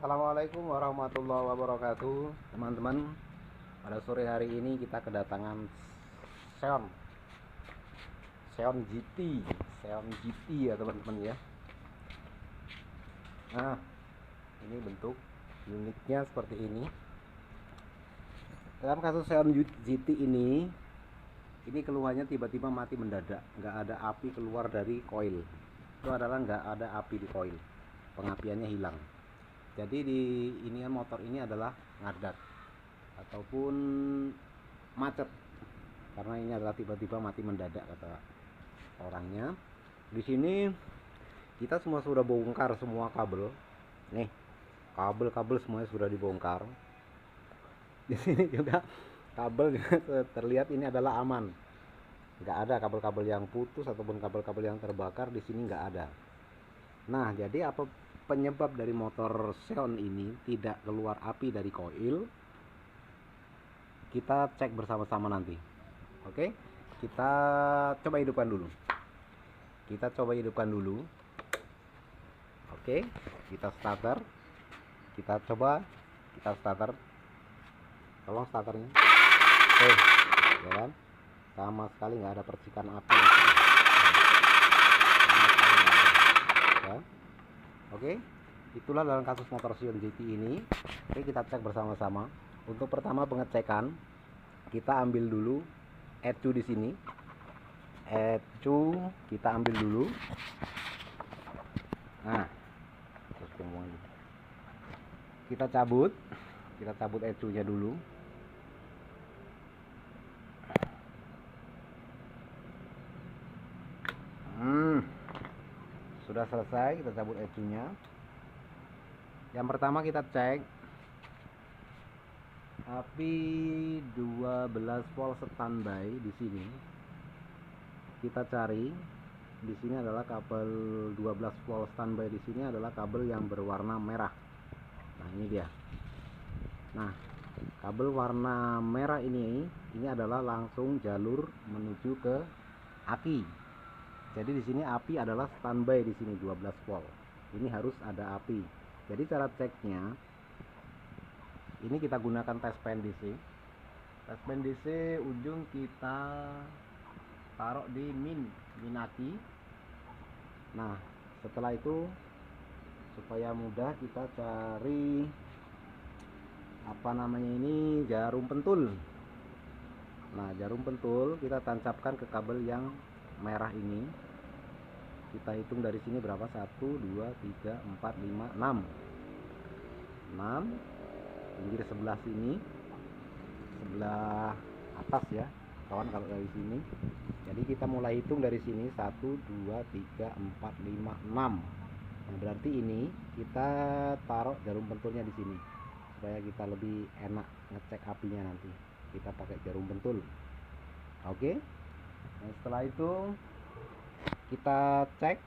Assalamualaikum warahmatullahi wabarakatuh, teman-teman. Pada sore hari ini kita kedatangan Xeon Xeon GT Xeon GT ya teman-teman ya. Nah, ini bentuk unitnya seperti ini. Dalam kasus Xeon GT ini keluhannya tiba-tiba mati mendadak, nggak ada api keluar dari koil. Itu adalah nggak ada api di koil, pengapiannya hilang. Jadi di motor ini adalah ngadat ataupun macet, karena ini adalah tiba-tiba mati mendadak kata orangnya. Di sini kita semua sudah bongkar semua kabel. Nih, kabel-kabel semuanya sudah dibongkar. Di sini juga kabel terlihat ini adalah aman. Nggak ada kabel-kabel yang putus ataupun kabel-kabel yang terbakar, di sini nggak ada. Nah, jadi apa penyebab dari motor Xeon ini tidak keluar api dari koil? Kita cek bersama-sama nanti. Oke, kita coba hidupkan dulu. Oke, kita starter. Kita starter. Tolong starternya. Ya kan? Sama sekali nggak ada percikan api. Ya. Oke, itulah dalam kasus motor Xeon GT ini. Oke, kita cek bersama-sama. Untuk pertama pengecekan, kita ambil dulu ecu di sini. Ecu kita ambil dulu. Nah, kita cabut ecunya dulu. Sudah selesai, kita cabut ecunya. Yang pertama kita cek api 12 volt standby di sini. Kita cari di sini adalah kabel 12 volt standby, di sini adalah kabel yang berwarna merah. Nah, ini dia. Nah, kabel warna merah ini adalah langsung jalur menuju ke aki. Jadi di sini api adalah standby, di sini 12 volt. Ini harus ada api. Jadi cara ceknya, ini kita gunakan tes pen DC. Tes pen DC ujung kita taruh di min aki. Nah, setelah itu supaya mudah kita cari jarum pentul. Nah, jarum pentul kita tancapkan ke kabel yang merah ini. Kita hitung dari sini berapa? 1 2 3 4 5 6. Pinggir sebelah sini, sebelah atas ya kawan, kalau dari sini. Jadi kita mulai hitung dari sini 1 2 3 4 5 6. Nah, berarti ini kita taruh jarum pentulnya di sini supaya kita lebih enak ngecek apinya nanti. Kita pakai jarum pentul. Oke. Nah, setelah itu kita cek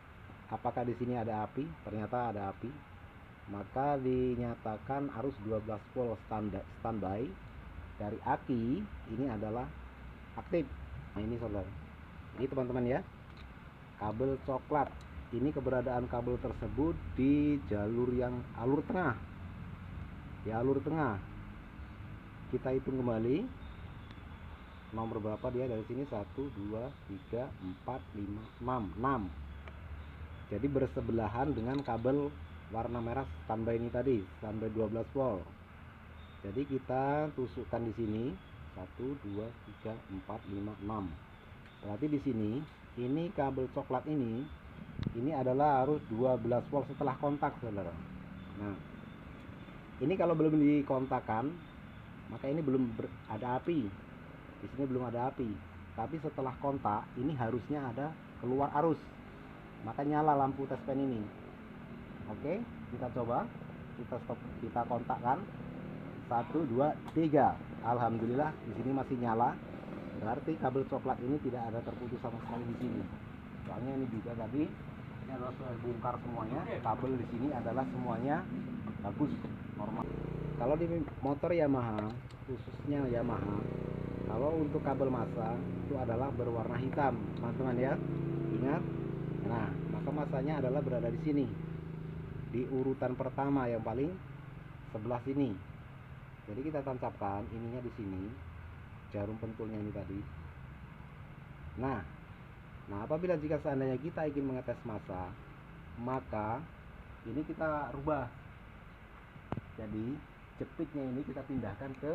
apakah di sini ada api. Ternyata ada api. Maka dinyatakan arus 12 volt standby dari aki ini adalah aktif. Nah, ini saudara. Ini teman-teman ya. Kabel coklat. Ini keberadaan kabel tersebut di jalur yang alur tengah. Di alur tengah. Kita hitung kembali. Nomor berapa dia dari sini? 1 2 3 4 5 6. Jadi bersebelahan dengan kabel warna merah standby ini tadi, standby 12 volt. Jadi kita tusukkan di sini 1 2 3 4 5 6. Berarti di sini ini kabel coklat ini adalah arus 12 volt setelah kontak, saudara. Nah, ini kalau belum dikontakkan, maka ini belum ada api. Di sini belum ada api, tapi setelah kontak ini harusnya ada keluar arus, maka nyala lampu tes pen ini. Oke, kita coba, kita stop, kita kontakkan 1 2 3. Alhamdulillah di sini masih nyala. Berarti kabel coklat ini tidak ada terputus sama sekali di sini. Soalnya ini juga tadi ini adalah sudah bongkar semuanya. Kabel di sini adalah semuanya bagus, normal. Kalau di motor Yamaha, khususnya Yamaha, kalau untuk kabel massa itu adalah berwarna hitam, teman-teman ya. Ingat. Nah, maka massanya adalah berada di sini. Di urutan pertama yang paling sebelah sini. Jadi kita tancapkan ininya di sini, jarum pentulnya ini tadi. Nah, apabila jika seandainya kita ingin mengetes massa, maka ini kita rubah. Jadi jepitnya ini kita pindahkan ke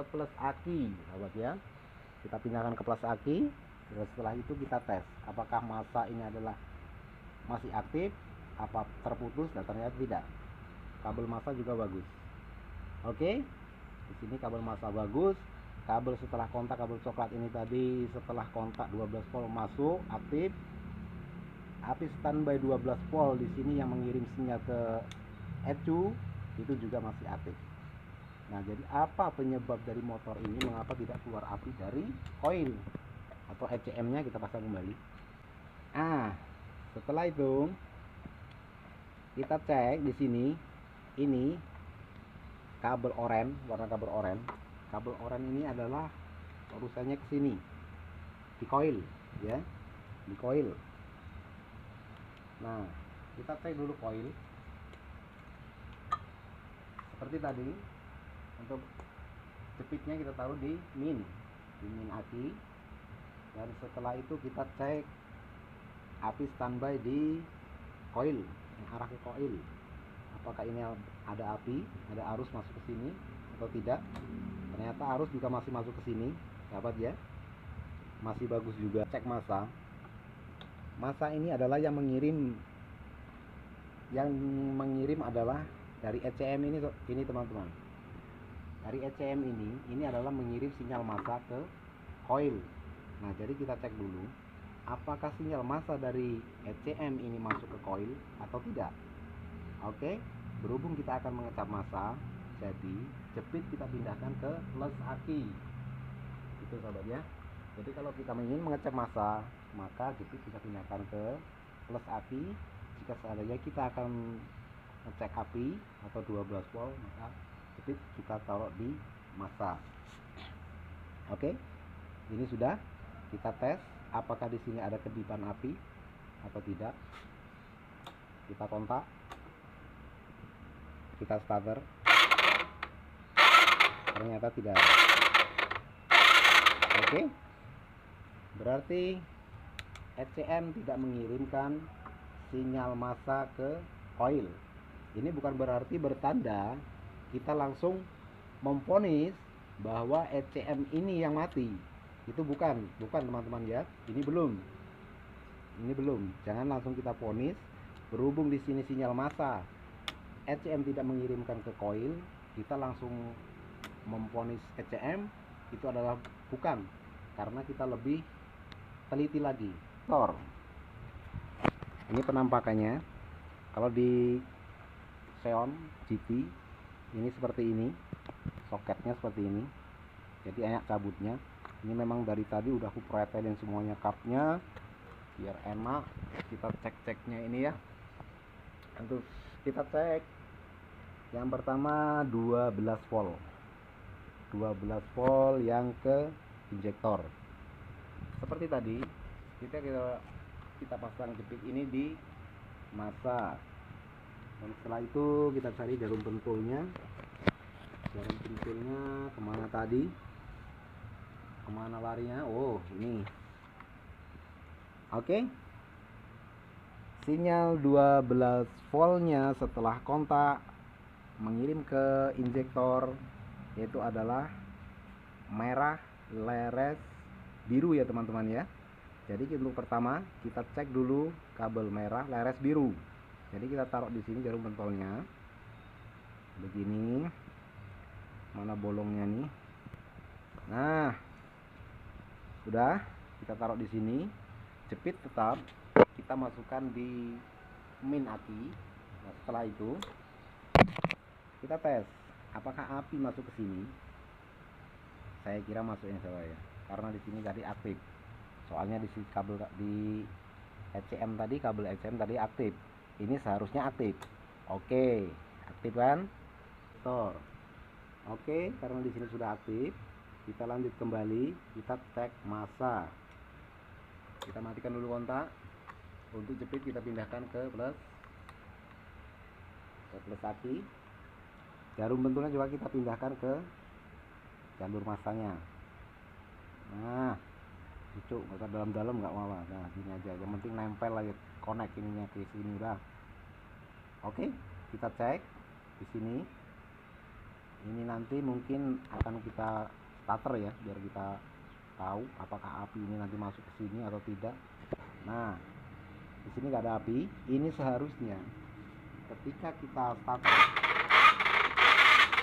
plus aki, sahabat ya. Kita pindahkan ke plus aki. Setelah itu kita tes apakah massa ini adalah masih aktif, apa terputus, dan ternyata tidak. Kabel massa juga bagus. Oke, di sini kabel massa bagus. Kabel setelah kontak, kabel coklat ini tadi setelah kontak 12 volt masuk aktif. Api standby 12 volt di sini yang mengirim sinyal ke ECU itu juga masih aktif. Nah, jadi apa penyebab dari motor ini mengapa tidak keluar api dari koil atau ECM-nya kita pasang kembali. Setelah itu kita cek di sini, ini kabel oranye, warna kabel oranye. Kabel oranye ini adalah urusannya ke sini di koil ya, di koil. Nah, kita cek dulu koil seperti tadi. Untuk jepitnya kita taruh di min aki, dan setelah itu kita cek api standby di koil yang arah ke koil, apakah ini ada api, ada arus masuk ke sini atau tidak. Ternyata arus juga masih masuk ke sini, sahabat ya, masih bagus juga. Cek massa ini adalah yang mengirim adalah dari ECM ini teman-teman. Dari ECM ini adalah mengirim sinyal massa ke koil. Nah, jadi kita cek dulu apakah sinyal massa dari ECM ini masuk ke koil atau tidak. Oke, berhubung kita akan mengecap massa, jadi jepit kita pindahkan ke plus aki. Itu sahabat ya. Jadi kalau kita ingin mengecap massa, maka jepit kita pindahkan ke plus aki. Jika seandainya kita akan ngecek api atau 12 volt, maka jepit kita taruh di massa. Oke, ini sudah kita tes apakah di sini ada kedipan api atau tidak. Kita kontak, kita starter, ternyata tidak ada. Oke, berarti ECM tidak mengirimkan sinyal massa ke koil. Ini bukan berarti bertanda kita langsung memvonis bahwa ECM ini yang mati. Itu bukan teman-teman ya. Ini belum. Jangan langsung kita vonis. Berhubung di sini sinyal massa ECM tidak mengirimkan ke koil, kita langsung memvonis ECM itu adalah bukan, karena kita lebih teliti lagi. Ini penampakannya. Kalau di Xeon GT ini seperti ini, soketnya seperti ini. Jadi enak cabutnya. Ini memang dari tadi udah aku pretelin semuanya cupnya biar enak. Kita cek-ceknya ini ya. Untuk kita cek yang pertama 12 volt yang ke injektor. Seperti tadi kita pasang jepit ini di massa, dan setelah itu kita cari jarum pentulnya. Kemana tadi, kemana larinya? Oh, ini. Oke, sinyal 12 voltnya setelah kontak mengirim ke injektor, yaitu adalah merah, leres, biru ya teman-teman ya. Jadi untuk pertama kita cek dulu kabel merah, leres, biru. Jadi kita taruh di sini jarum pentolnya begini. Mana bolongnya nih? Nah, sudah kita taruh di sini. Jepit tetap kita masukkan di min aki. Nah, setelah itu kita tes apakah api masuk ke sini. Saya kira masuknya saudara ya, karena di sini tadi aktif. Soalnya di sini kabel di ECM tadi, kabel ECM tadi aktif. Ini seharusnya aktif. Oke, aktif kan? Tor. Oke, karena di sini sudah aktif, kita lanjut kembali, kita cek massa. Kita matikan dulu kontak. Untuk jepit kita pindahkan ke plus aki. Jarum pentulnya juga kita pindahkan ke jalur masanya. Nah, cucuk, nggak usah dalam-dalam, nggak apa-apa. Nah, gini aja, yang penting nempel aja, connect ininya ke sini udah. Oke, kita cek di sini. Ini nanti mungkin akan kita starter ya, biar kita tahu apakah api ini nanti masuk ke sini atau tidak. Nah, di sini nggak ada api. Ini seharusnya ketika kita starter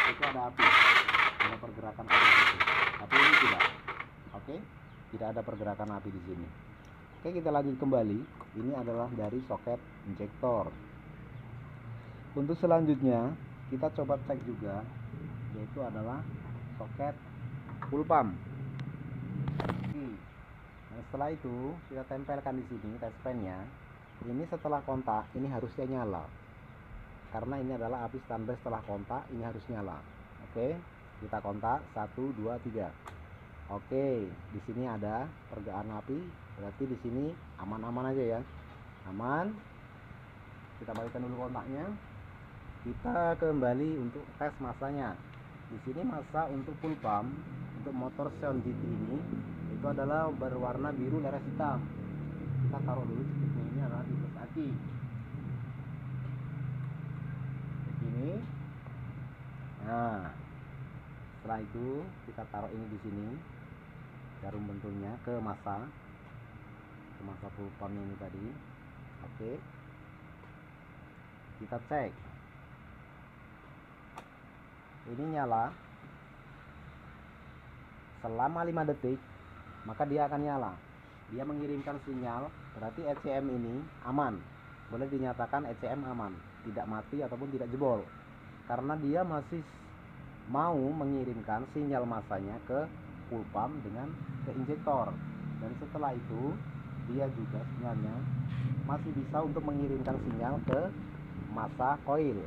itu ada api, ada pergerakan api di situ. Tapi ini tidak. Oke, tidak ada pergerakan api di sini. Oke, kita lanjut kembali. Ini adalah dari soket injektor. Untuk selanjutnya kita coba cek juga, yaitu adalah soket full pump. Nah, setelah itu kita tempelkan di sini test pan-nya. Ini setelah kontak ini harusnya nyala, karena ini adalah api standby. Setelah kontak ini harus nyala. Oke, kita kontak 1 2 3. Oke, di sini ada pergerakan api, berarti di sini aman-aman aja ya, aman. Kita balikkan dulu kontaknya. Kita kembali untuk tes masanya. Di sini masa untuk full pump untuk motor Xeon GT ini itu adalah berwarna biru leres hitam. Kita taruh dulu speednya, ini adalah tipe aki. Begini. Nah, setelah itu kita taruh ini di sini, jarum pentulnya ke masa full pump ini tadi. Oke, kita cek. Ini nyala selama 5 detik, maka dia akan nyala. Dia mengirimkan sinyal, berarti ECM ini aman. Boleh dinyatakan ECM aman, tidak mati ataupun tidak jebol, karena dia masih mau mengirimkan sinyal masanya ke full pump dengan ke injektor. Dan setelah itu dia juga sinyalnya masih bisa untuk mengirimkan sinyal ke masa coil.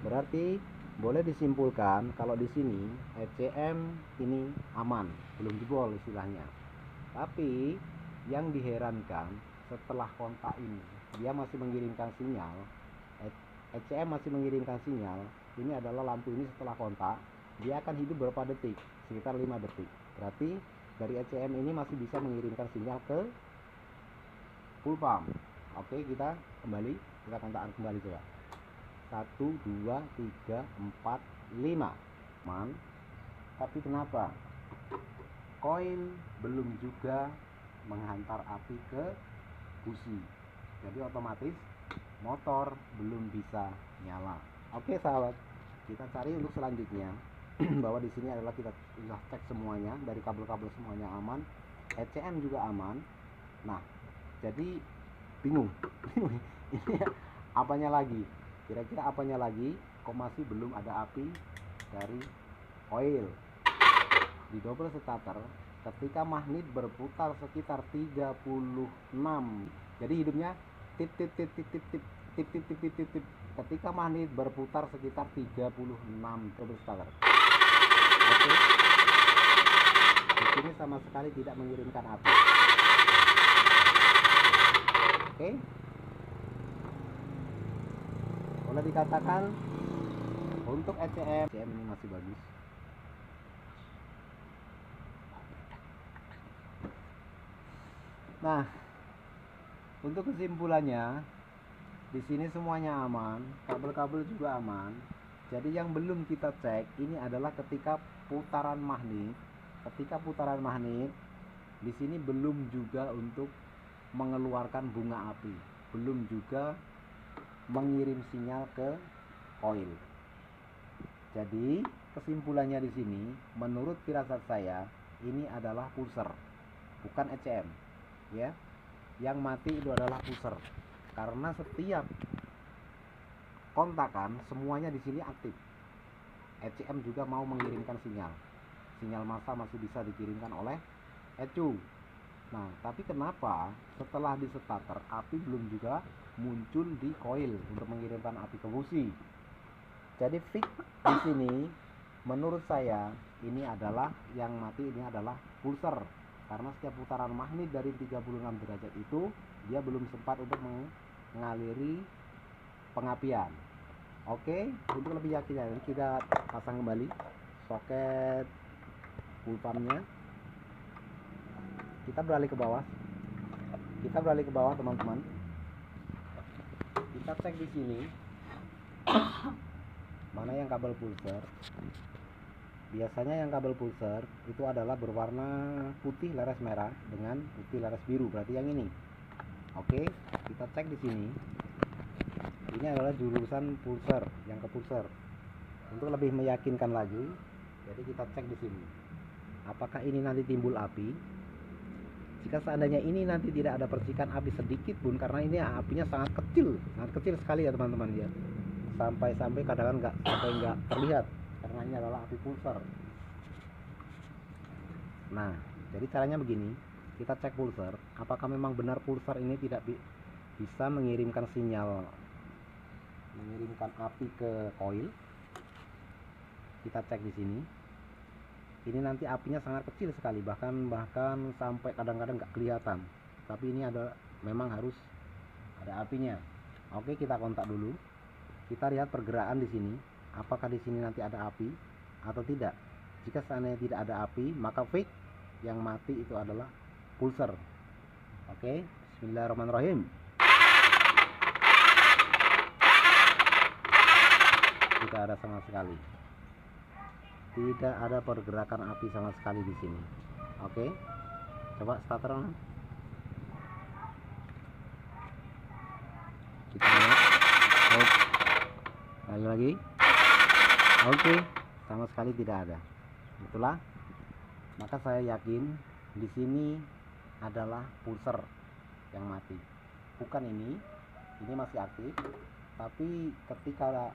Berarti boleh disimpulkan kalau di sini ECM ini aman, belum jebol istilahnya. Tapi yang diherankan, setelah kontak ini dia masih mengirimkan sinyal, ECM masih mengirimkan sinyal. Ini adalah lampu ini setelah kontak, dia akan hidup berapa detik? Sekitar 5 detik. Berarti dari ECM ini masih bisa mengirimkan sinyal ke full pump. Oke, kita kembali, kita kontakkan kembali coba. 1 2 3 4 5 man. Tapi kenapa koin belum juga menghantar api ke busi? Jadi otomatis motor belum bisa nyala. Oke sahabat, kita cari untuk selanjutnya. Bahwa di sini adalah kita sudah cek semuanya, dari kabel-kabel semuanya aman, ECM juga aman. Nah, jadi bingung ini apanya lagi? Kira-kira apanya lagi kok masih belum ada api dari coil? Di double starter ketika magnet berputar sekitar 36, jadi hidupnya tip tip tip tip tip tip tip tip tip tip tip. Ketika magnet berputar sekitar 36 double starter. Oke, di sini sama sekali tidak mengirimkan api. Oke, boleh dikatakan untuk ECM ini masih bagus. Nah, untuk kesimpulannya, di sini semuanya aman, kabel-kabel juga aman. Jadi yang belum kita cek ini adalah ketika putaran magnet. Ketika putaran magnet di sini belum juga untuk mengeluarkan bunga api, belum juga mengirim sinyal ke coil. Jadi kesimpulannya di sini, menurut firasat saya, ini adalah pusher, bukan ECM. Ya, yang mati itu adalah pusher, karena setiap kontakan semuanya di sini aktif. ECM juga mau mengirimkan sinyal massa masih bisa dikirimkan oleh ECU. Nah, tapi kenapa setelah di starter api belum juga muncul di coil untuk mengirimkan api ke busi? Jadi fix di sini menurut saya ini adalah yang mati, ini adalah pulser, karena setiap putaran magnet dari 36 derajat itu dia belum sempat untuk mengaliri pengapian. Oke, untuk lebih yakinnya kita pasang kembali soket full pumpnya. Kita beralih ke bawah. Teman-teman. Kita cek di sini mana yang kabel pulser. Biasanya yang kabel pulser itu adalah berwarna putih laras merah dengan putih laras biru, berarti yang ini. Oke, kita cek di sini. Ini adalah jurusan pulser, yang ke pulser. Untuk lebih meyakinkan lagi, jadi kita cek di sini. Apakah ini nanti timbul api? Jika seandainya ini nanti tidak ada percikan api sedikit pun, karena ini apinya sangat kecil sekali ya teman-teman ya. Sampai kadang-kadang nggak terlihat, karena ini adalah api pulser. Nah, jadi caranya begini. Kita cek pulser, apakah memang benar pulser ini tidak bisa mengirimkan api ke koil. Kita cek di sini. Ini nanti apinya sangat kecil sekali, bahkan sampai kadang-kadang nggak kelihatan. Tapi ini memang harus ada apinya. Oke, kita kontak dulu. Kita lihat pergerakan di sini. Apakah di sini nanti ada api atau tidak? Jika seandainya tidak ada api, maka fake yang mati itu adalah pulser. Oke, bismillahirrahmanirrahim. Tidak ada sama sekali. Tidak ada pergerakan api sama sekali di sini. Oke, coba starter. Kita lihat. Lagi. Oke, sama sekali tidak ada. Itulah. Maka saya yakin di sini adalah pulser yang mati. Bukan ini masih aktif. Tapi ketika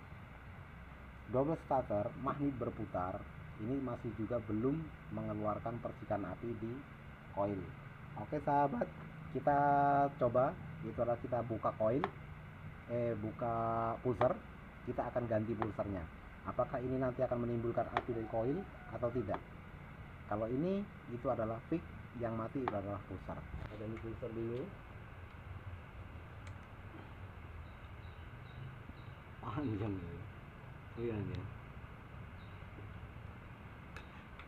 double starter magnet berputar, ini masih juga belum mengeluarkan percikan api di koil. Oke sahabat, kita coba. Itu adalah kita buka koil, buka pulser. Kita akan ganti pulsernya. Apakah ini nanti akan menimbulkan api dari koil atau tidak? Kalau ini itu adalah fix, yang mati itu adalah pulser. Kita ganti pulser dulu. Panjang ya. Iya ya.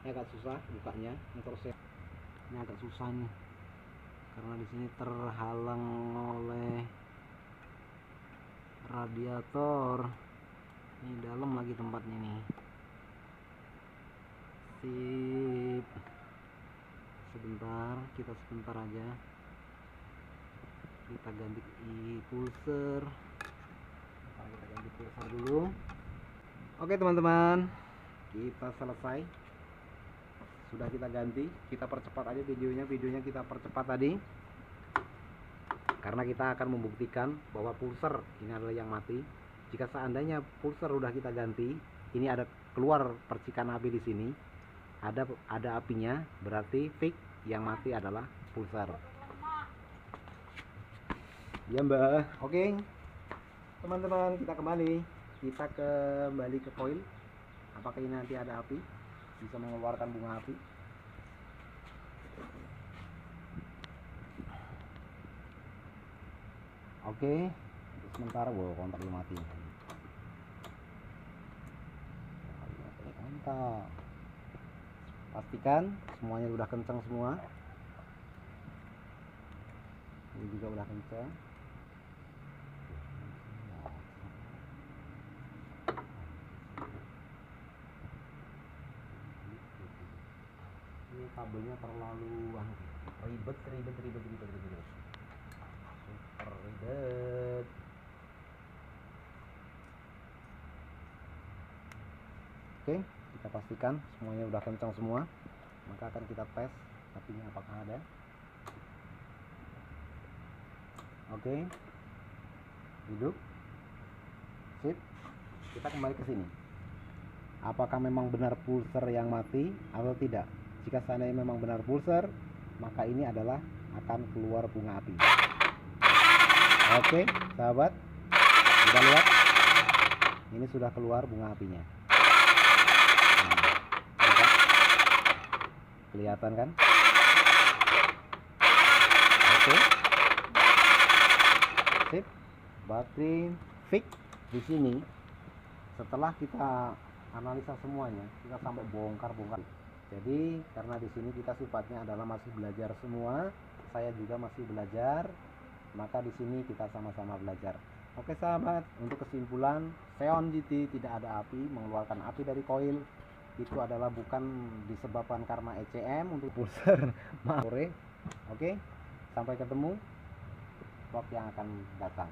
Ini agak susah bukanya, ini agak susah nih, karena di sini terhalang oleh radiator. Ini dalam lagi tempatnya nih. Sip. Sebentar aja. Kita ganti pulser. Kita ganti pulser dulu. Oke teman-teman, kita selesai. Sudah kita ganti. Kita percepat aja videonya kita percepat tadi, karena kita akan membuktikan bahwa pulser ini adalah yang mati. Jika seandainya pulser udah kita ganti, ini ada keluar percikan api di sini, ada apinya, berarti fix yang mati adalah pulser. Ya mbak. Oke teman-teman, kita kembali ke koil. Apakah ini nanti ada api, bisa mengeluarkan bunga api? Oke, sementara kontak belum mati. Mantap. Pastikan semuanya udah kencang semua. Ini juga udah kencang. Ini kabelnya terlalu ribet. Super ribet. Oke, kita pastikan semuanya udah kencang semua. Maka akan kita tes apinya apakah ada. Oke, hidup. Sip. Kita kembali ke sini. Apakah memang benar pulser yang mati atau tidak? Jika seandainya memang benar pulser, maka ini adalah akan keluar bunga api. Oke sahabat, sudah lihat, ini sudah keluar bunga apinya. Kelihatan kan? Oke. Sip. Baterai fix di sini Setelah kita analisa semuanya, kita sampai bongkar-bongkar. Jadi karena di sini kita sifatnya adalah masih belajar semua, saya juga masih belajar, maka di sini kita sama-sama belajar. Oke sahabat, untuk kesimpulan, Xeon GT tidak ada api, mengeluarkan api dari koil itu adalah bukan disebabkan karena ECM untuk pulser. Maaf sore. Oke, sampai ketemu vlog yang akan datang.